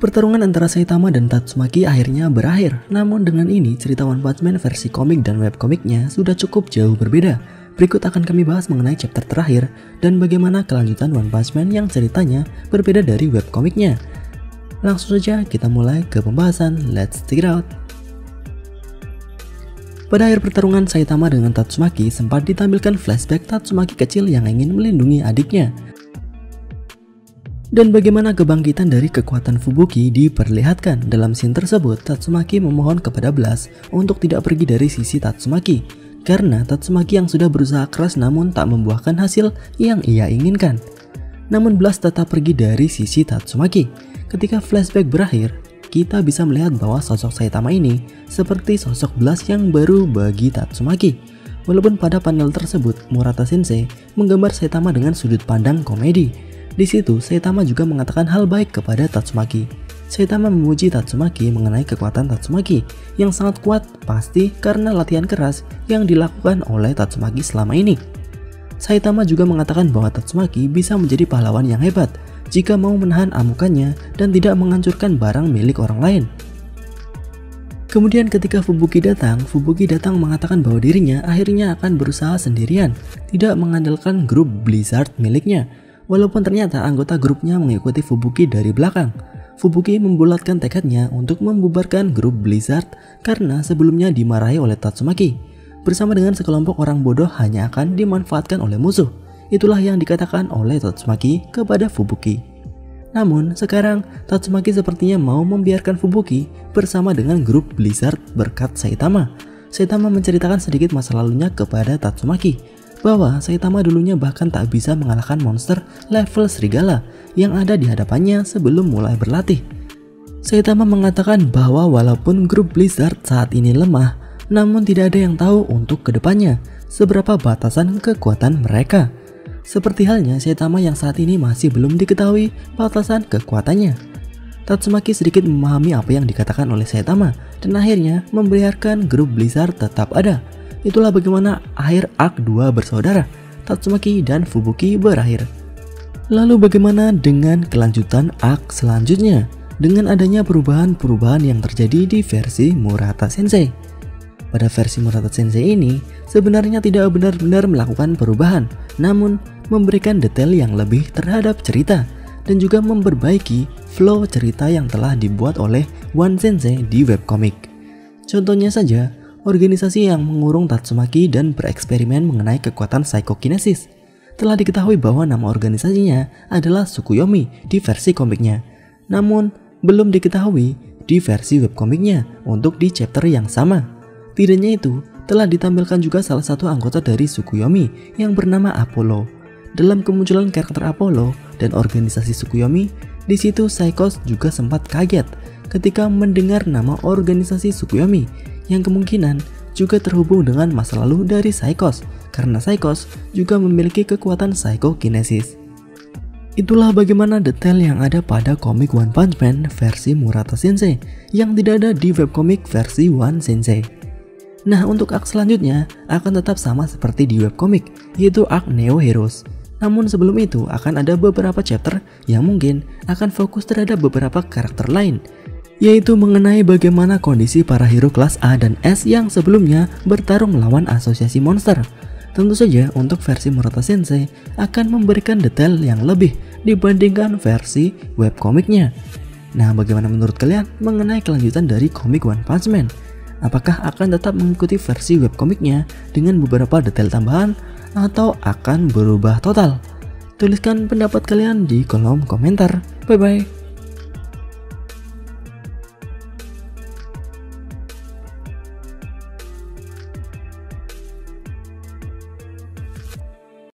Pertarungan antara Saitama dan Tatsumaki akhirnya berakhir. Namun dengan ini cerita One Punch Man versi komik dan webkomiknya sudah cukup jauh berbeda. Berikut akan kami bahas mengenai chapter terakhir dan bagaimana kelanjutan One Punch Man yang ceritanya berbeda dari webkomiknya. Langsung saja kita mulai ke pembahasan, let's check it out. Pada akhir pertarungan Saitama dengan Tatsumaki sempat ditampilkan flashback Tatsumaki kecil yang ingin melindungi adiknya. Dan bagaimana kebangkitan dari kekuatan Fubuki diperlihatkan. Dalam scene tersebut, Tatsumaki memohon kepada Blast untuk tidak pergi dari sisi Tatsumaki karena Tatsumaki yang sudah berusaha keras namun tak membuahkan hasil yang ia inginkan. Namun Blast tetap pergi dari sisi Tatsumaki. Ketika flashback berakhir, kita bisa melihat bahwa sosok Saitama ini seperti sosok Blast yang baru bagi Tatsumaki. Walaupun pada panel tersebut Murata Sensei menggambar Saitama dengan sudut pandang komedi. Di situ, Saitama juga mengatakan hal baik kepada Tatsumaki. Saitama memuji Tatsumaki mengenai kekuatan Tatsumaki yang sangat kuat pasti karena latihan keras yang dilakukan oleh Tatsumaki selama ini. Saitama juga mengatakan bahwa Tatsumaki bisa menjadi pahlawan yang hebat jika mau menahan amukannya dan tidak menghancurkan barang milik orang lain. Kemudian ketika Fubuki datang mengatakan bahwa dirinya akhirnya akan berusaha sendirian, tidak mengandalkan grup Blizzard miliknya. Walaupun ternyata anggota grupnya mengikuti Fubuki dari belakang. Fubuki membulatkan tekadnya untuk membubarkan grup Blizzard karena sebelumnya dimarahi oleh Tatsumaki. Bersama dengan sekelompok orang bodoh hanya akan dimanfaatkan oleh musuh. Itulah yang dikatakan oleh Tatsumaki kepada Fubuki. Namun sekarang Tatsumaki sepertinya mau membiarkan Fubuki bersama dengan grup Blizzard berkat Saitama. Saitama menceritakan sedikit masa lalunya kepada Tatsumaki bahwa Saitama dulunya bahkan tak bisa mengalahkan monster level serigala yang ada di hadapannya sebelum mulai berlatih. Saitama mengatakan bahwa walaupun grup Blizzard saat ini lemah, namun tidak ada yang tahu untuk kedepannya seberapa batasan kekuatan mereka. Seperti halnya Saitama yang saat ini masih belum diketahui batasan kekuatannya. Tatsumaki sedikit memahami apa yang dikatakan oleh Saitama dan akhirnya membiarkan grup Blizzard tetap ada. Itulah bagaimana akhir arc 2 bersaudara, Tatsumaki dan Fubuki berakhir. Lalu bagaimana dengan kelanjutan arc selanjutnya? Dengan adanya perubahan-perubahan yang terjadi di versi Murata Sensei. Pada versi Murata Sensei ini sebenarnya tidak benar-benar melakukan perubahan, namun memberikan detail yang lebih terhadap cerita dan juga memperbaiki flow cerita yang telah dibuat oleh One Sensei di webcomic. Contohnya saja, organisasi yang mengurung Tatsumaki dan bereksperimen mengenai kekuatan psychokinesis. Telah diketahui bahwa nama organisasinya adalah Tsukuyomi di versi komiknya. Namun, belum diketahui di versi webkomiknya untuk di chapter yang sama. Tidaknya itu, telah ditampilkan juga salah satu anggota dari Tsukuyomi yang bernama Apollo. Dalam kemunculan karakter Apollo dan organisasi Tsukuyomi, di situ Psychos juga sempat kaget ketika mendengar nama organisasi Tsukuyomi yang kemungkinan juga terhubung dengan masa lalu dari Psychos karena Psychos juga memiliki kekuatan psychokinesis. Itulah bagaimana detail yang ada pada komik One Punch Man versi Murata Sensei yang tidak ada di webkomik versi One Sensei. Nah, untuk arc selanjutnya akan tetap sama seperti di webkomik, yaitu arc Neo Heroes. Namun sebelum itu akan ada beberapa chapter yang mungkin akan fokus terhadap beberapa karakter lain, yaitu mengenai bagaimana kondisi para hero kelas A dan S yang sebelumnya bertarung melawan asosiasi monster. Tentu saja untuk versi Murata Sensei akan memberikan detail yang lebih dibandingkan versi webkomiknya. Nah, bagaimana menurut kalian mengenai kelanjutan dari komik One Punch Man? Apakah akan tetap mengikuti versi webkomiknya dengan beberapa detail tambahan atau akan berubah total? Tuliskan pendapat kalian di kolom komentar. Bye bye.